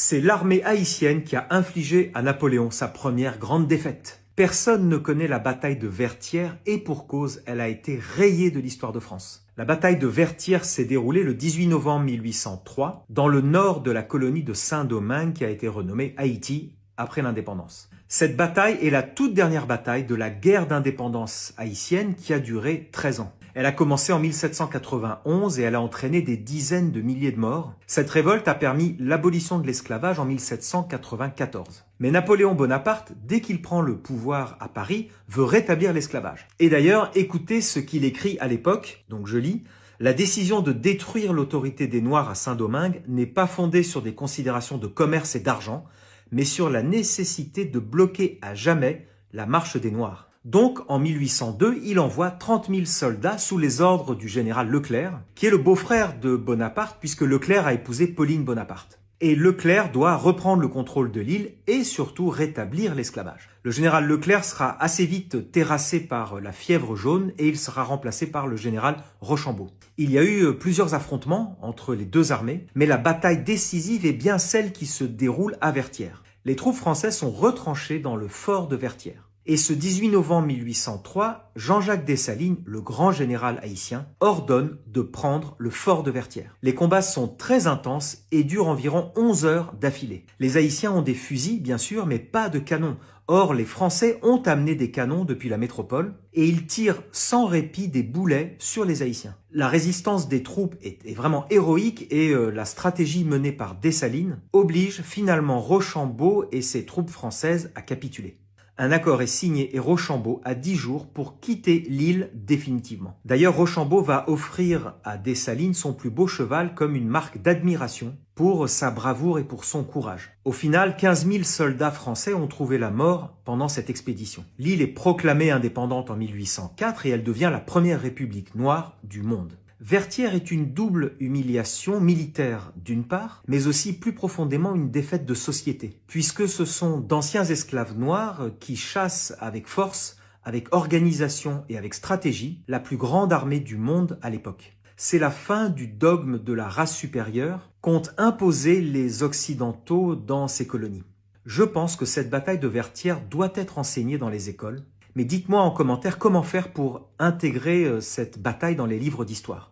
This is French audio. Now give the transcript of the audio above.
C'est l'armée haïtienne qui a infligé à Napoléon sa première grande défaite. Personne ne connaît la bataille de Vertières et pour cause, elle a été rayée de l'histoire de France. La bataille de Vertières s'est déroulée le 18 novembre 1803 dans le nord de la colonie de Saint-Domingue qui a été renommée Haïti après l'indépendance. Cette bataille est la toute dernière bataille de la guerre d'indépendance haïtienne qui a duré 13 ans. Elle a commencé en 1791 et elle a entraîné des dizaines de milliers de morts. Cette révolte a permis l'abolition de l'esclavage en 1794. Mais Napoléon Bonaparte, dès qu'il prend le pouvoir à Paris, veut rétablir l'esclavage. Et d'ailleurs, écoutez ce qu'il écrit à l'époque, donc je lis, « La décision de détruire l'autorité des Noirs à Saint-Domingue n'est pas fondée sur des considérations de commerce et d'argent, mais sur la nécessité de bloquer à jamais la marche des Noirs. » Donc, en 1802, il envoie 30 000 soldats sous les ordres du général Leclerc, qui est le beau-frère de Bonaparte, puisque Leclerc a épousé Pauline Bonaparte. Et Leclerc doit reprendre le contrôle de l'île et surtout rétablir l'esclavage. Le général Leclerc sera assez vite terrassé par la fièvre jaune et il sera remplacé par le général Rochambeau. Il y a eu plusieurs affrontements entre les deux armées, mais la bataille décisive est bien celle qui se déroule à Vertières. Les troupes françaises sont retranchées dans le fort de Vertières. Et ce 18 novembre 1803, Jean-Jacques Dessalines, le grand général haïtien, ordonne de prendre le fort de Vertières. Les combats sont très intenses et durent environ 11 heures d'affilée. Les Haïtiens ont des fusils, bien sûr, mais pas de canons. Or, les Français ont amené des canons depuis la métropole et ils tirent sans répit des boulets sur les Haïtiens. La résistance des troupes est vraiment héroïque et la stratégie menée par Dessalines oblige finalement Rochambeau et ses troupes françaises à capituler. Un accord est signé et Rochambeau a 10 jours pour quitter l'île définitivement. D'ailleurs, Rochambeau va offrir à Dessalines son plus beau cheval comme une marque d'admiration pour sa bravoure et pour son courage. Au final, 15 000 soldats français ont trouvé la mort pendant cette expédition. L'île est proclamée indépendante en 1804 et elle devient la première république noire du monde. Vertières est une double humiliation militaire d'une part, mais aussi plus profondément une défaite de société, puisque ce sont d'anciens esclaves noirs qui chassent avec force, avec organisation et avec stratégie la plus grande armée du monde à l'époque. C'est la fin du dogme de la race supérieure qu'ont imposé les Occidentaux dans ces colonies. Je pense que cette bataille de Vertières doit être enseignée dans les écoles, mais dites-moi en commentaire comment faire pour intégrer cette bataille dans les livres d'histoire.